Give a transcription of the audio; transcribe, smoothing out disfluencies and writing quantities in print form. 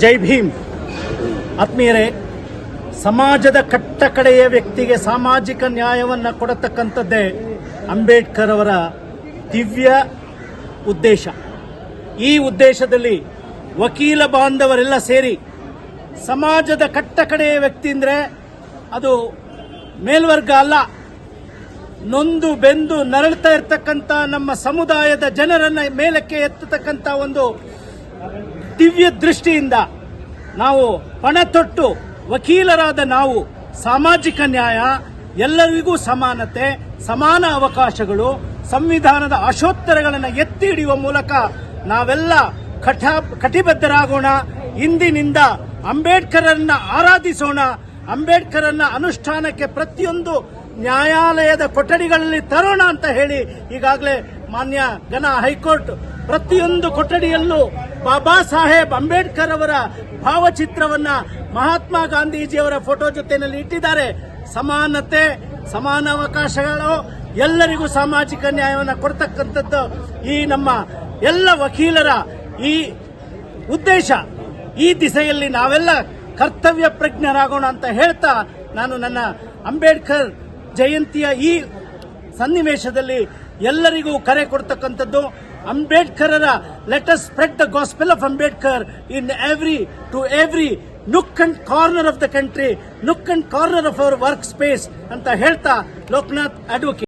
ಜೈ ಭೀಮ್. ಆತ್ಮೀಯರೇ, ಸಮಾಜದ ಕಟ್ಟಕಡೆಯ ವ್ಯಕ್ತಿಗೆ ಸಾಮಾಜಿಕ ನ್ಯಾಯವನ್ನು ಕೊಡತಕ್ಕಂಥದ್ದೇ ಅಂಬೇಡ್ಕರ್ ಅವರ ದಿವ್ಯ ಉದ್ದೇಶ. ಈ ಉದ್ದೇಶದಲ್ಲಿ ವಕೀಲ ಬಾಂಧವರೆಲ್ಲ ಸೇರಿ ಸಮಾಜದ ಕಟ್ಟಕಡೆಯ ವ್ಯಕ್ತಿ ಅಂದರೆ ಅದು ಮೇಲ್ವರ್ಗ ಅಲ್ಲ, ನೊಂದು ಬೆಂದು ನರಳ್ತಾ ಇರ್ತಕ್ಕಂಥ ನಮ್ಮ ಸಮುದಾಯದ ಜನರನ್ನ ಮೇಲಕ್ಕೆ ಎತ್ತತಕ್ಕಂಥ ಒಂದು ದಿವ್ಯ ದೃಷ್ಟಿಯಿಂದ ನಾವು ಪಣ ತೊಟ್ಟು ವಕೀಲರಾದ ನಾವು ಸಾಮಾಜಿಕ ನ್ಯಾಯ, ಎಲ್ಲರಿಗೂ ಸಮಾನತೆ, ಸಮಾನ ಅವಕಾಶಗಳು, ಸಂವಿಧಾನದ ಆಶೋತ್ತರಗಳನ್ನು ಎತ್ತಿ ಹಿಡಿಯುವ ಮೂಲಕ ನಾವೆಲ್ಲ ಕಟಿಬದ್ಧರಾಗೋಣ. ಇಂದಿನಿಂದ ಅಂಬೇಡ್ಕರನ್ನ ಆರಾಧಿಸೋಣ. ಅಂಬೇಡ್ಕರನ್ನ ಅನುಷ್ಠಾನಕ್ಕೆ ಪ್ರತಿಯೊಂದು ನ್ಯಾಯಾಲಯದ ಕೊಠಡಿಗಳಲ್ಲಿ ತರೋಣ ಅಂತ ಹೇಳಿ ಈಗಾಗಲೇ ಮಾನ್ಯ ಘನ ಹೈಕೋರ್ಟ್ ಪ್ರತಿಯೊಂದು ಕೊಠಡಿಯಲ್ಲೂ ಬಾಬಾ ಸಾಹೇಬ್ ಅಂಬೇಡ್ಕರ್ ಅವರ ಭಾವಚಿತ್ರವನ್ನ ಮಹಾತ್ಮ ಗಾಂಧೀಜಿಯವರ ಫೋಟೋ ಜೊತೆಯಲ್ಲಿ ಇಟ್ಟಿದ್ದಾರೆ. ಸಮಾನತೆ, ಸಮಾನ ಅವಕಾಶಗಳು, ಎಲ್ಲರಿಗೂ ಸಾಮಾಜಿಕ ನ್ಯಾಯವನ್ನು ಕೊಡ್ತಕ್ಕಂಥದ್ದು ಈ ನಮ್ಮ ಎಲ್ಲ ವಕೀಲರ ಈ ಉದ್ದೇಶ. ಈ ದಿಸೆಯಲ್ಲಿ ನಾವೆಲ್ಲ ಕರ್ತವ್ಯ ಪ್ರಜ್ಞರಾಗೋಣ ಅಂತ ಹೇಳ್ತಾ ನಾನು ನನ್ನ ಅಂಬೇಡ್ಕರ್ ಜಯಂತಿಯ ಈ ಸನ್ನಿವೇಶದಲ್ಲಿ ಎಲ್ಲರಿಗೂ ಕರೆ ಕೊಡ್ತಕ್ಕಂಥದ್ದು ಅಂಬೇಡ್ಕರರ let us spread the gospel of Ambedkar in every nook and corner of the country, nook and corner of our work space ಅಂತ ಹೇಳ್ತಾ ಲೋಕನಾಥ್ ಅಡ್ವೊಕೇಟ್.